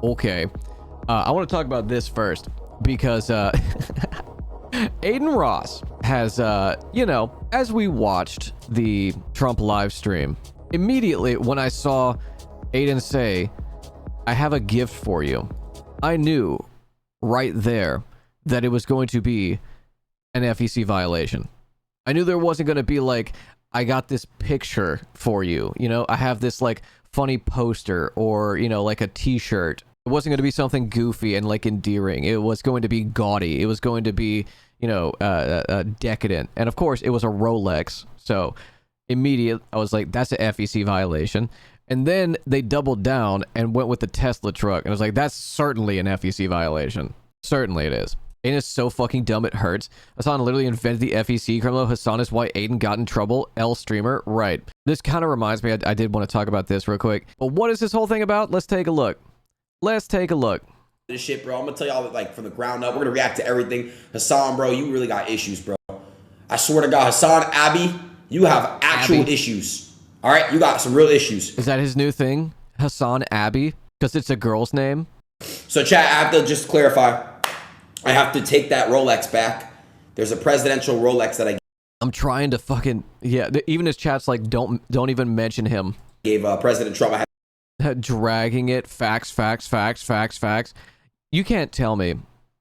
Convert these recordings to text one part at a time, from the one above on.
Okay. I want to talk about this first because Adin Ross has, as we watched the Trump live stream, immediately when I saw Adin say, "I have a gift for you," I knew right there that it was going to be an FEC violation. I knew there wasn't going to be like, "I got this picture for you. I have this like funny poster or, like a t-shirt." It wasn't going to be something goofy and like endearing. It was going to be gaudy. It was going to be, decadent. And of course, it was a Rolex. So immediately, I was like, that's a FEC violation. And then they doubled down and went with the Tesla truck. And I was like, that's certainly an FEC violation. Certainly it is. Adin is so fucking dumb it hurts. Hasan literally invented the FEC. Gremloe, Hasan is why Adin got in trouble. L streamer. Right. This kind of reminds me, I did want to talk about this real quick. But what is this whole thing about? Let's take a look. Let's take a look. This shit, bro. I'm gonna tell y'all like from the ground up. We're gonna react to everything. Hasan, bro, you really got issues, bro. I swear to God, Hasanabi, you have actual issues. All right, you got some real issues. Is that his new thing, Hasanabi? Because it's a girl's name. So, chat, I have to just clarify. I have to take that Rolex back. There's a presidential Rolex that I'm trying to fucking even his chat's like, don't even mention him. Gave President Trump. Dragging it, facts. You can't tell me,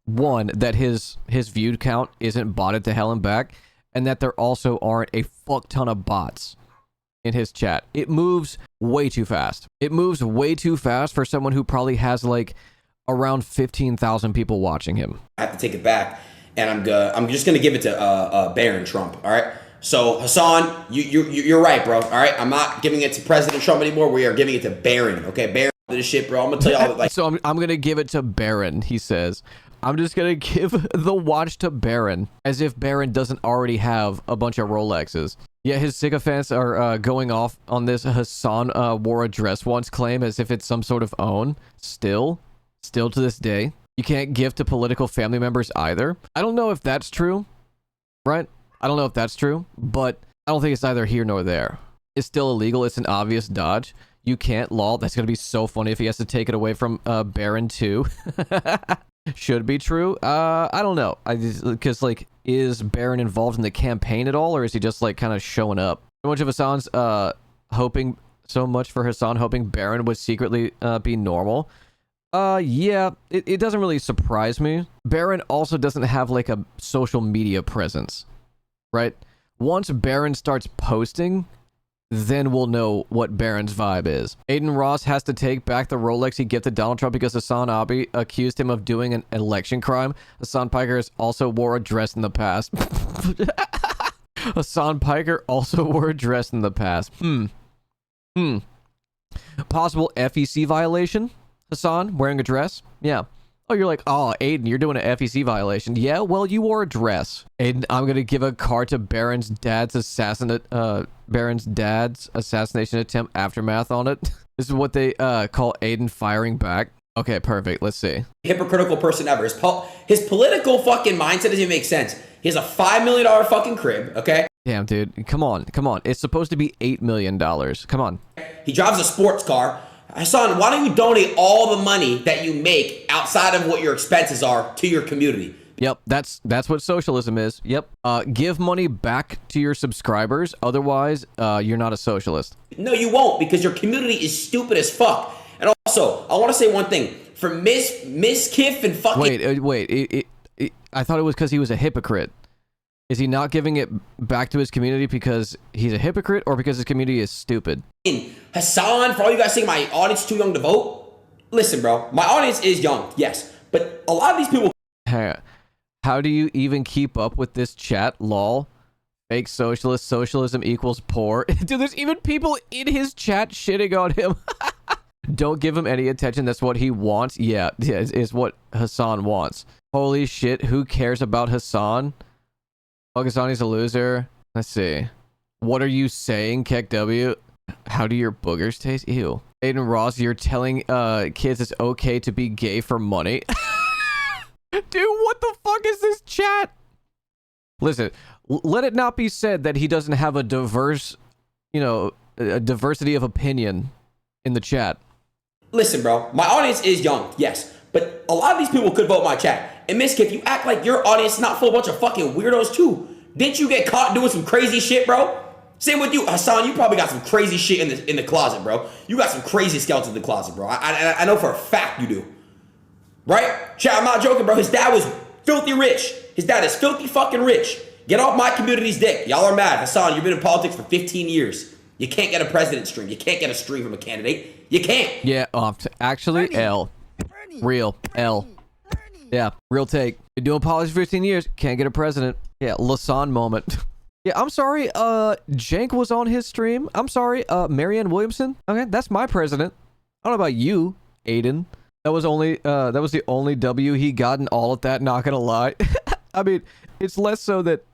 one, that his view count isn't botted to hell and back, and that there also aren't a fuck ton of bots in his chat. It moves way too fast. It moves way too fast for someone who probably has like around 15,000 people watching him. I have to take it back, and I'm just gonna give it to Baron Trump. All right. So Hasan, you're right, bro. All right, I'm not giving it to President Trump anymore. We are giving it to Baron. Okay, Baron, this shit, bro. I'm gonna tell y'all that, like. So I'm gonna give it to Baron. He says, I'm just gonna give the watch to Baron, as if Baron doesn't already have a bunch of Rolexes. Yeah, his sycophants are going off on this Hasan wore a dress once claim as if it's some sort of own. Still to this day, you can't give to political family members either. I don't know if that's true, right? I don't know if that's true, but I don't think it's either here nor there. It's still illegal. It's an obvious dodge. You can't, lol. That's going to be so funny if he has to take it away from Baron too. Should be true. I don't know. Because, like, is Baron involved in the campaign at all, or is he just, like, kind of showing up? So much of Hasan's hoping, so much for Hasan hoping Baron would secretly be normal. Yeah, it doesn't really surprise me. Baron also doesn't have, like, a social media presence. Right? Once Baron starts posting, then we'll know what Baron's vibe is. Adin Ross has to take back the Rolex he gifted Donald Trump because Hasanabi accused him of doing an election crime. Hasan Piker has also wore a dress in the past. Hasan Piker also wore a dress in the past. Possible FEC violation? Hasan wearing a dress? Yeah. Oh, you're like, oh, Adin, you're doing an FEC violation. Yeah, well, you wore a dress. Adin, I'm gonna give a card to Baron's dad's assassination attempt aftermath on it. This is what they call Adin firing back. Okay, perfect. Let's see. Hypocritical person ever. His political fucking mindset doesn't even make sense. He has a $5 million fucking crib, okay? Damn, dude. Come on. It's supposed to be $8 million. Come on. He drives a sports car. Hasan, why don't you donate all the money that you make outside of what your expenses are to your community? Yep, that's what socialism is. Yep. Give money back to your subscribers. Otherwise, you're not a socialist. No, you won't, because your community is stupid as fuck. And also, I want to say one thing. For Miss Kiff and fucking... Wait. I thought it was because he was a hypocrite. Is he not giving it back to his community because he's a hypocrite or because his community is stupid? Hasan, for all you guys saying my audience is too young to vote, listen, bro, my audience is young, yes, but a lot of these people... How do you even keep up with this chat, lol? Fake socialist, socialism equals poor. Dude, there's even people in his chat shitting on him. Don't give him any attention, that's what he wants. Yeah, is what Hasan wants. Holy shit, who cares about Hasan? Pakistani's a loser. Let's see. What are you saying, Kek W? How do your boogers taste? Ew. Adin Ross, you're telling kids it's okay to be gay for money? Dude, what the fuck is this chat? Listen, let it not be said that he doesn't have a diverse, a diversity of opinion in the chat. listen, bro, my audience is young, yes, but a lot of these people could vote my chat. And Miss Kip, you act like your audience is not full of a bunch of fucking weirdos too. Didn't you get caught doing some crazy shit, bro? Same with you, Hassan. You probably got some crazy shit in the closet, bro. You got some crazy skeletons in the closet, bro. I know for a fact you do. Right? Chat, I'm not joking, bro. His dad was filthy rich. His dad is filthy fucking rich. Get off my community's dick. Y'all are mad. Hassan, you've been in politics for 15 years. You can't get a president stream. You can't get a stream from a candidate. You can't. Yeah, actually, Bernie. L. Bernie. Real. L. Bernie. Yeah, real take. Been doing politics for 15 years. Can't get a president. Yeah, Lasan moment. Yeah, I'm sorry, Jank was on his stream. I'm sorry, Marianne Williamson. Okay, that's my president. I don't know about you, Adin. That was the only W he got in all of that, not gonna lie. I mean, it's less so that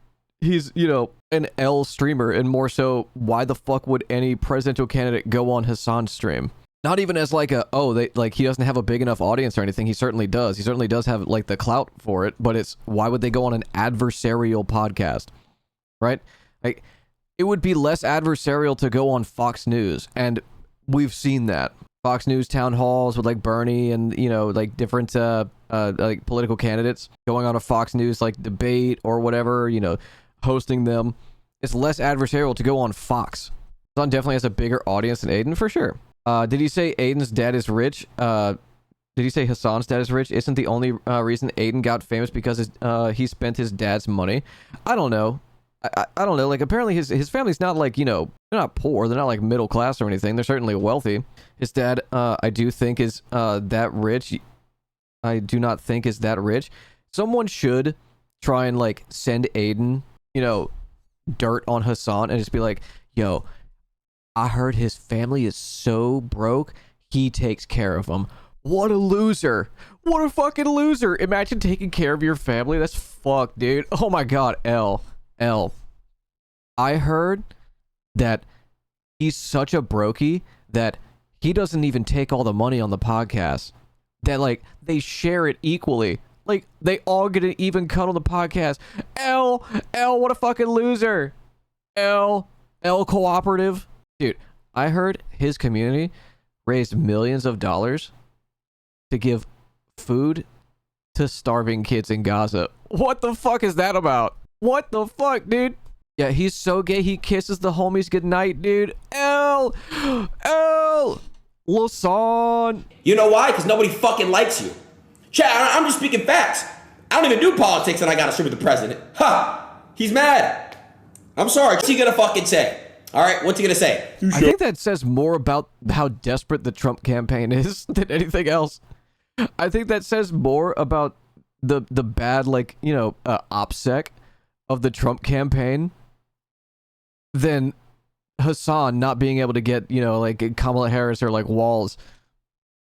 he's, you know, an L streamer, and more so, why the fuck would any presidential candidate go on Hassan's stream? Not even as like he doesn't have a big enough audience or anything. He certainly does. He certainly does have like the clout for it, but it's, why would they go on an adversarial podcast? Right? Like, it would be less adversarial to go on Fox News, and we've seen that. Fox News town halls with like Bernie and, you know, like different like political candidates going on a Fox News like debate or whatever, you know, hosting them. It's less adversarial to go on Fox. Son definitely has a bigger audience than Adin for sure. Did he say Aiden's dad is rich? Did he say Hassan's dad is rich? Isn't the only reason Adin got famous because he spent his dad's money? I don't know. I don't know, like, apparently his family's not, like, you know, they're not poor, they're not, like, middle class or anything, they're certainly wealthy. His dad, I do think is, that rich. I do not think is that rich. Someone should try and, like, send Adin, you know, dirt on Hassan and just be like, yo, I heard his family is so broke, he takes care of them. What a loser. What a fucking loser. Imagine taking care of your family. That's fucked, dude. Oh my god, L. I heard that he's such a brokey that he doesn't even take all the money on the podcast. That, like, they share it equally. Like, they all get an even cut on the podcast. L, what a fucking loser. L cooperative. Dude, I heard his community raised millions of dollars to give food to starving kids in Gaza. What the fuck is that about? What the fuck, dude? Yeah, he's so gay, he kisses the homies goodnight, dude. Lasan. You know why? Because nobody fucking likes you. Chat, I'm just speaking facts. I don't even do politics and I got a stream with the president. Ha! He's mad. I'm sorry. What's he gonna fucking say? All right, what's he gonna say? I think that says more about how desperate the Trump campaign is than anything else. I think that says more about the bad, like, you know, OPSEC of the Trump campaign than Hassan not being able to get, you know, like Kamala Harris or like Walls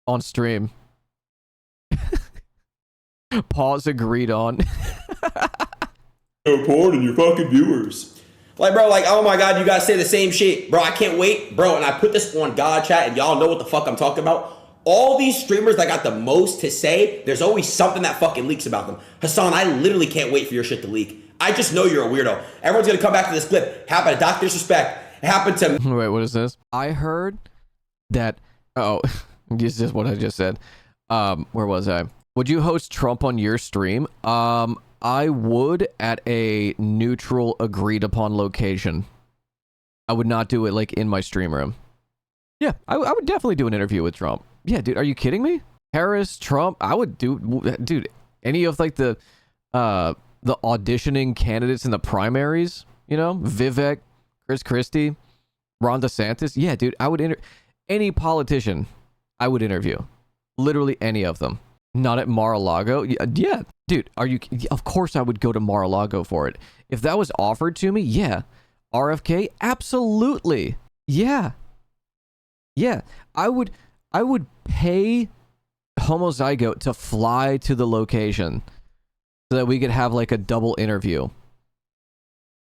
on stream. Pause agreed on. Your porn and your fucking viewers. Like, bro, like, oh my god, you guys say the same shit. Bro, I can't wait. Bro, and I put this on God chat and y'all know what the fuck I'm talking about. All these streamers that got the most to say, there's always something that fucking leaks about them. Hassan, I literally can't wait for your shit to leak. I just know you're a weirdo. Everyone's gonna come back to this clip. Happened to Dr. Disrespect. It happened to... Wait, what is this? I heard that... Oh, this is what I just said. Where was I? Would you host Trump on your stream? I would at a neutral, agreed upon location. I would not do it, like, in my stream room. Yeah, I would definitely do an interview with Trump. Yeah, dude, are you kidding me? Harris, Trump, I would do... Dude, any of, like, the auditioning candidates in the primaries, you know? Vivek, Chris Christie, Ron DeSantis. Yeah, dude, I would any politician, I would interview. Literally any of them. Not at Mar-a-Lago. Yeah, dude, are you... Of course I would go to Mar-a-Lago for it. If that was offered to me, yeah. RFK, absolutely. Yeah. Yeah, I would pay Homozygote to fly to the location so that we could have like a double interview.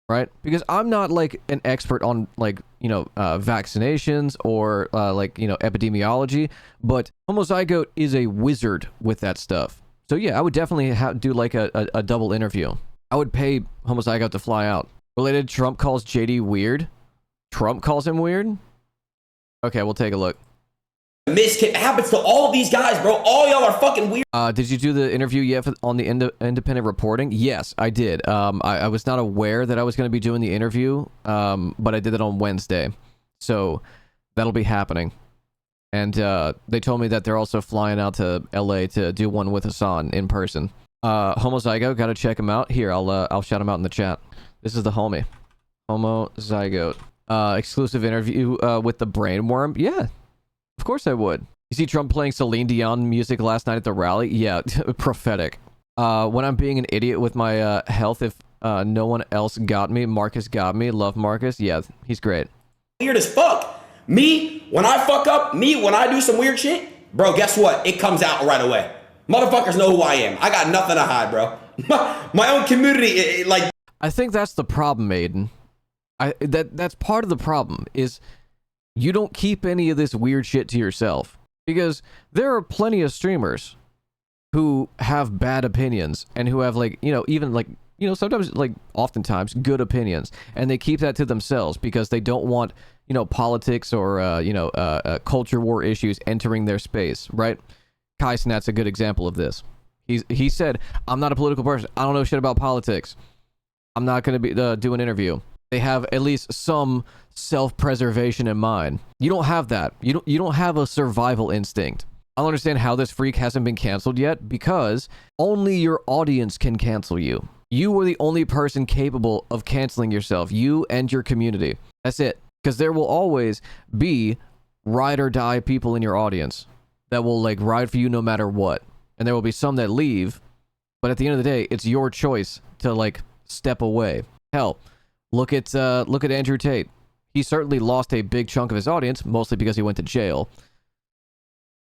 Right? Because I'm not like an expert on like, you know, vaccinations or like, you know, epidemiology, but Homozygote is a wizard with that stuff. So yeah, I would definitely do like a double interview. I would pay Homozygote to fly out. Related, Trump calls JD weird. Trump calls him weird? Okay, we'll take a look. It happens to all these guys, bro. All y'all are fucking weird. Did you do the interview yet on the independent reporting? Yes, I did. I was not aware that I was going to be doing the interview, but I did it on Wednesday. So that'll be happening. And they told me that they're also flying out to LA to do one with Hassan in person. Homozygote, gotta check him out. Here, I'll shout him out in the chat. This is the homie. Homozygote. Exclusive interview with the brainworm. Yeah, of course I would. You see Trump playing Celine Dion music last night at the rally? Yeah, prophetic. When I'm being an idiot with my health, if no one else got me, Marcus got me. Love Marcus. Yeah, he's great. Weird as fuck. Me, when I fuck up, when I do some weird shit, bro, guess what? It comes out right away. Motherfuckers know who I am. I got nothing to hide, bro. My own community, like... I think that's the problem, Aiden. That's part of the problem, is you don't keep any of this weird shit to yourself. Because there are plenty of streamers who have bad opinions and who have, like, you know, even, like, you know, sometimes, like, oftentimes, good opinions. And they keep that to themselves because they don't want, you know, politics or, you know, culture war issues entering their space, right? Kai Snat's a good example of this. He said, I'm not a political person. I don't know shit about politics. I'm not going to be do an interview. They have at least some self-preservation in mind. You don't have that. You don't have a survival instinct. I don't understand how this freak hasn't been canceled yet, because only your audience can cancel you. You are the only person capable of canceling yourself. You and your community. That's it. Because there will always be ride or die people in your audience that will, like, ride for you no matter what. And there will be some that leave, but at the end of the day, it's your choice to, like, step away. Hell, look at Andrew Tate. He certainly lost a big chunk of his audience, mostly because he went to jail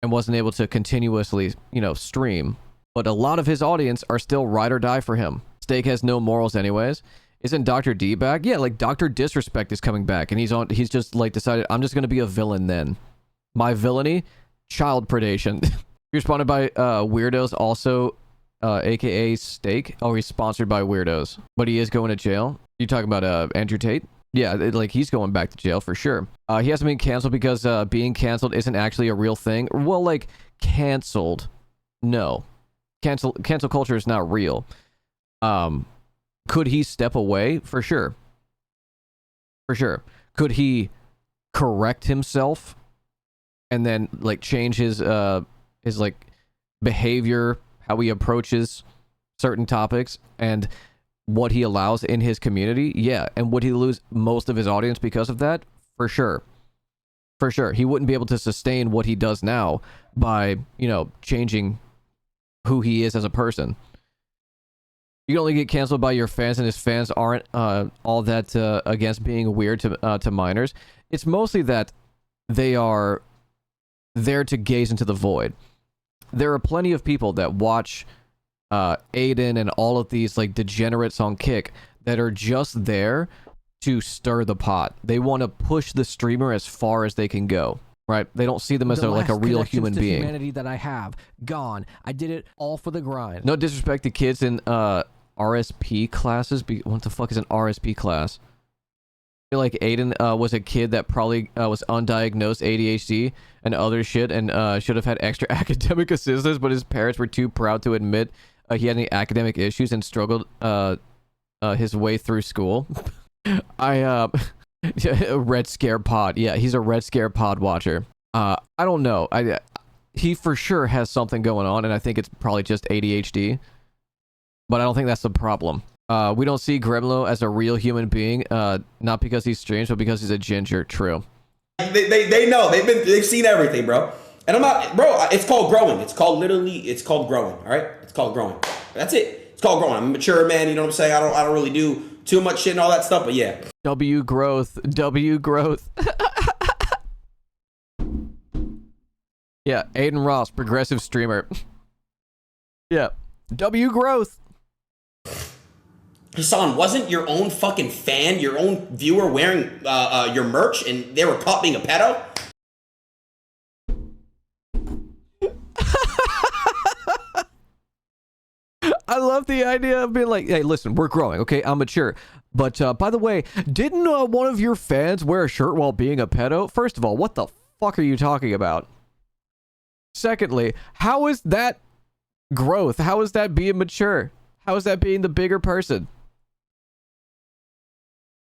and wasn't able to continuously, you know, stream. But a lot of his audience are still ride or die for him. Steak has no morals anyways. Isn't Dr. D back? Yeah, like, Dr. Disrespect is coming back, and he's just, like, decided, I'm just gonna be a villain then. My villainy? Child predation. You're responded by Weirdos, also aka Steak. Oh, he's sponsored by Weirdos, but he is going to jail. You talking about Andrew Tate? Yeah, like, he's going back to jail for sure. He hasn't been canceled because being canceled isn't actually a real thing. Well, like, canceled, no. Cancel culture is not real. Could he step away? For sure. For sure. Could he correct himself and then, like, change his like, behavior, how he approaches certain topics, and what he allows in his community? Yeah. And would he lose most of his audience because of that? For sure. For sure. He wouldn't be able to sustain what he does now by, you know, changing who he is as a person. You can only get canceled by your fans, and his fans aren't all that against being weird to minors. It's mostly that they are there to gaze into the void. There are plenty of people that watch Adin and all of these, like, degenerates on Kick that are just there to stir the pot. They want to push the streamer as far as they can go, right? They don't see them as like a real human being. Humanity that I have gone. I did it all for the grind. No disrespect to kids in RSP classes. What the fuck is an RSP class? I feel like Adin was a kid that probably was undiagnosed ADHD and other shit, and should have had extra academic assistance, but his parents were too proud to admit he had any academic issues and struggled his way through school. Red Scare Pod. Yeah, he's a Red Scare Pod watcher. I don't know. He for sure has something going on, and I think it's probably just ADHD. But I don't think that's the problem. We don't see Gremloe as a real human being, not because he's strange, but because he's a ginger. True. They know. They've seen everything, bro. And I'm not, bro. It's called growing. It's called growing. All right. It's called growing. That's it. It's called growing. I'm a mature man. You know what I'm saying? I don't really do too much shit and all that stuff. But yeah. W growth. Yeah. Adin Ross, progressive streamer. Yeah. W growth. Hassan, wasn't your own fucking fan, your own viewer wearing your merch, and they were caught being a pedo? I love the idea of being like, hey, listen, we're growing, okay? I'm mature. But by the way, didn't one of your fans wear a shirt while being a pedo? First of all, what the fuck are you talking about? Secondly, how is that growth? How is that being mature? How is that being the bigger person?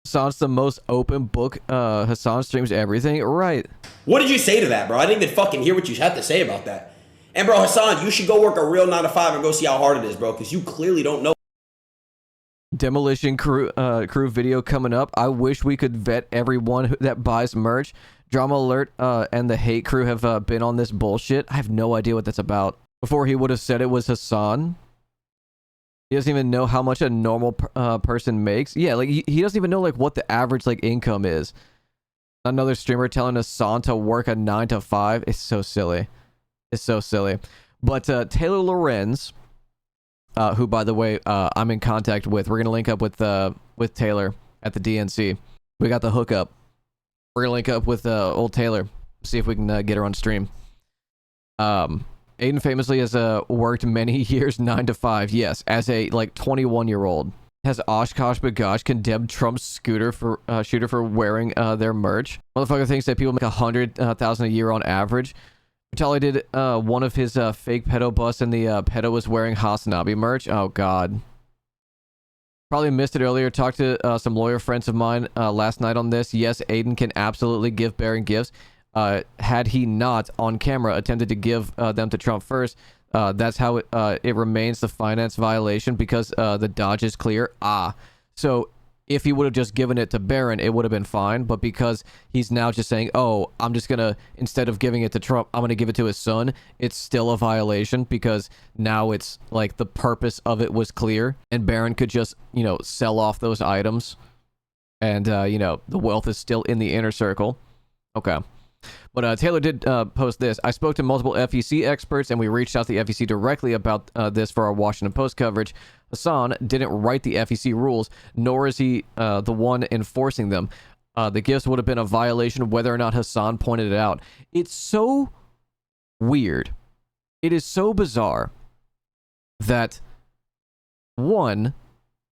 Hassan's the most open book. Hassan streams everything. Right. What did you say to that, bro? I didn't even fucking hear what you had to say about that. And bro, Hassan, you should go work a real 9 to 5 and go see how hard it is, bro, because you clearly don't know. Demolition crew video coming up. I wish we could vet everyone that buys merch. Drama Alert and the Hate Crew have been on this bullshit. I have no idea what that's about. Before he would have said it was Hassan. He doesn't even know how much a normal person makes. Yeah, like he doesn't even know like what the average like income is. Another streamer telling Hassan to work a 9 to 5. It's so silly. It's so silly. But Taylor Lorenz, who by the way I'm in contact with. We're gonna link up with Taylor at the DNC. We got the hookup. We're gonna link up with old Taylor. See if we can get her on stream. Adin famously has worked many years 9 to 5. Yes, as a like 21-year-old. Has Oshkosh Bagosh condemned Trump's shooter for wearing their merch? Motherfucker thinks that people make $100,000 a year on average. Vitali did one of his fake pedo busts, and the pedo was wearing Hasanabi merch. Oh god. Probably missed it earlier. Talked to some lawyer friends of mine last night on this. Yes, Adin can absolutely give Baron gifts. Had he not on camera attempted to give them to Trump first, that's how it remains the finance violation because the dodge is clear. So if he would have just given it to Baron, it would have been fine. But because he's now just saying, oh, I'm just gonna, instead of giving it to Trump, I'm gonna give it to his son, it's still a violation because now it's like the purpose of it was clear and Baron could just, you know, sell off those items and, you know, the wealth is still in the inner circle. Okay. But Taylor did post this. I spoke to multiple FEC experts and we reached out to the FEC directly about this for our Washington Post coverage. Hassan didn't write the FEC rules, nor is he the one enforcing them. The gifts would have been a violation whether or not Hassan pointed it out. It's so weird. It is so bizarre that, one,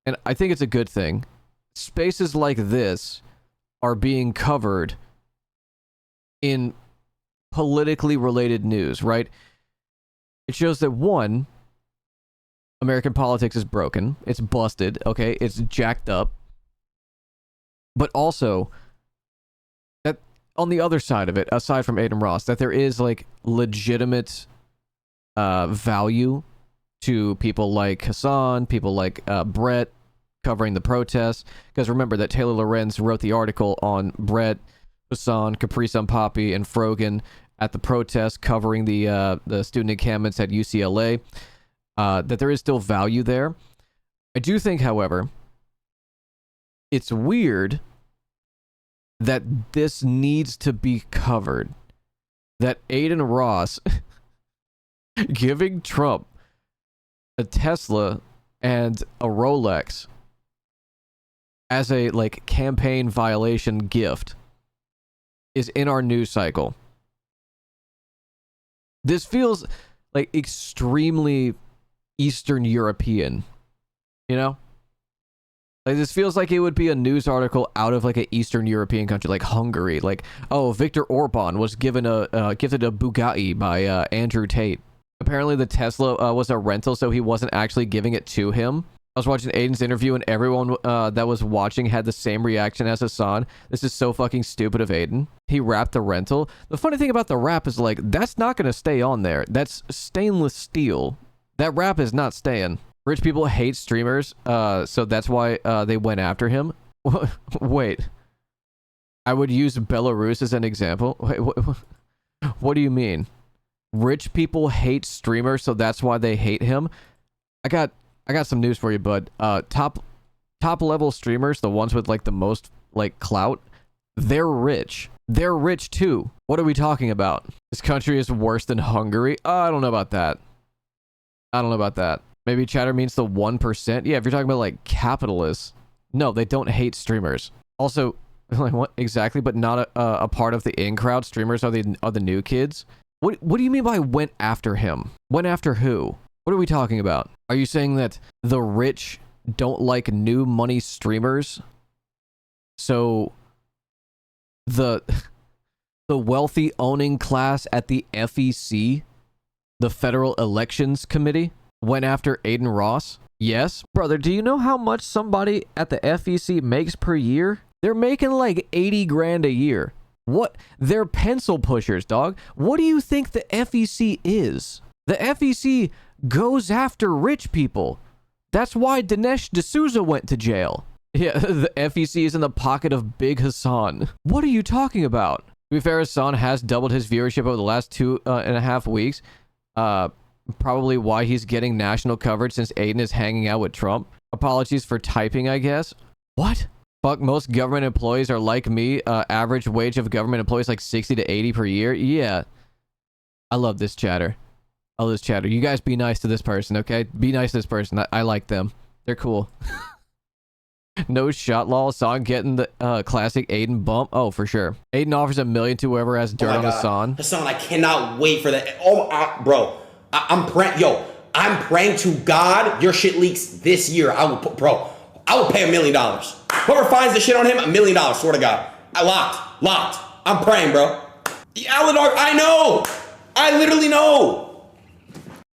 and I think it's a good thing, spaces like this are being covered in politically related news, right? It shows that, one, American politics is broken. It's busted, okay? It's jacked up. But also, that on the other side of it, aside from Adin Ross, that there is, like, legitimate value to people like Hassan, people like Brett covering the protests. Because remember that Taylor Lorenz wrote the article on Brett, Hassan, Capri Sun Poppy, and Frogan at the protest covering the student encampments at UCLA. That there is still value there. I do think, however, it's weird that this needs to be covered. That Adin Ross giving Trump a Tesla and a Rolex as a like campaign violation gift is in our news cycle. This feels like extremely Eastern European, you know? Like this feels like it would be a news article out of like an Eastern European country, like Hungary. Like, oh, Viktor Orban was given gifted a Bugatti by Andrew Tate. Apparently the Tesla was a rental, so he wasn't actually giving it to him. I was watching Adin's interview and everyone that was watching had the same reaction as Hassan. This is so fucking stupid of Adin. He wrapped the rental. The funny thing about the wrap is like, that's not going to stay on there. That's stainless steel. That wrap is not staying. Rich people hate streamers, so that's why they went after him. Wait. I would use Belarus as an example. Wait, what do you mean? Rich people hate streamers, so that's why they hate him? I got some news for you, bud. Top level streamers, the ones with like the most like clout, they're rich. They're rich too. What are we talking about? This country is worse than Hungary? I don't know about that. I don't know about that. Maybe chatter means the 1%. Yeah, if you're talking about like capitalists, no, they don't hate streamers. Also, like what exactly? But not a part of the in crowd. Streamers are the new kids. What do you mean by went after him? Went after who? What are we talking about? Are you saying that the rich don't like new money streamers? So the wealthy owning class at the FEC The Federal Elections Committee went after Adin Ross. Yes. Brother, do you know how much somebody at the FEC makes per year? They're making like 80 grand a year. What? They're pencil pushers, dog. What do you think the FEC is? The FEC goes after rich people. That's why Dinesh D'Souza went to jail. Yeah, the FEC is in the pocket of Big Hassan. What are you talking about? To be fair, Hassan has doubled his viewership over the last 2.5 weeks. Probably why he's getting national coverage since Adin is hanging out with Trump. Apologies for typing, I guess. What? Fuck, most government employees are like me. Average wage of government employees like 60 to 80 per year. Yeah. I love this chatter. I love this chatter. You guys be nice to this person, okay? Be nice to this person. I like them. They're cool. No shot law. Hassan getting the classic Adin bump. Oh, for sure. Adin offers $1 million to whoever has dirt on Hassan. Hassan, I cannot wait for that. Oh, bro. I'm praying. Yo, I'm praying to God your shit leaks this year. I will pay $1 million. Whoever finds the shit on him, $1 million. Swear to God. Locked. I'm praying, bro. Aladar, I know. I literally know.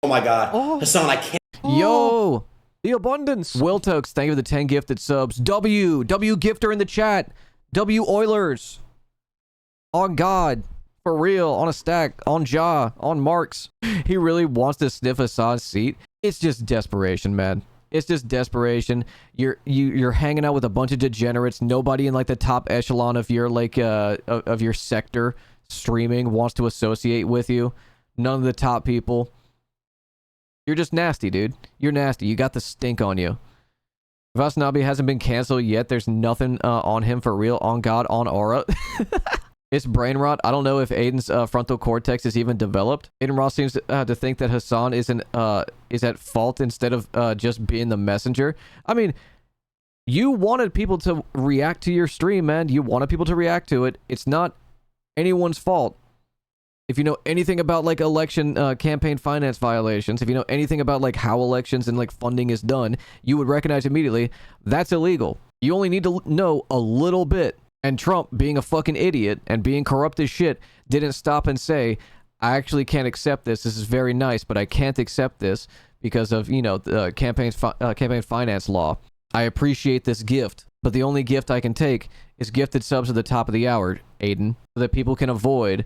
Oh my God. Oh. Hassan, I can't. Yo, the abundance. Will Tokes, thank you for the 10 gifted subs. W Gifter in the chat. W Oilers. On God. For real. On a stack. On Jaw. On Marks. He really wants to sniff Hassan's seat. It's just desperation, man. It's just desperation. You're hanging out with a bunch of degenerates. Nobody in like the top echelon of your like of your sector streaming wants to associate with you. None of the top people. You're just nasty, dude. You're nasty. You got the stink on you. If Hasanabi hasn't been canceled yet, there's nothing on him for real. On God, on aura. It's brain rot. I don't know if Adin's frontal cortex is even developed. Adin Ross seems to think that Hassan is at fault instead of just being the messenger. I mean, you wanted people to react to your stream, man. You wanted people to react to it. It's not anyone's fault. If you know anything about like election campaign finance violations, if you know anything about like how elections and like funding is done, you would recognize immediately that's illegal. You only need to know a little bit. And Trump, being a fucking idiot and being corrupt as shit, didn't stop and say, I actually can't accept this. This is very nice, but I can't accept this because of, you know, the campaign finance law. I appreciate this gift, but the only gift I can take is gifted subs at the top of the hour, Adin, so that people can avoid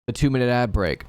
the 2-minute ad break.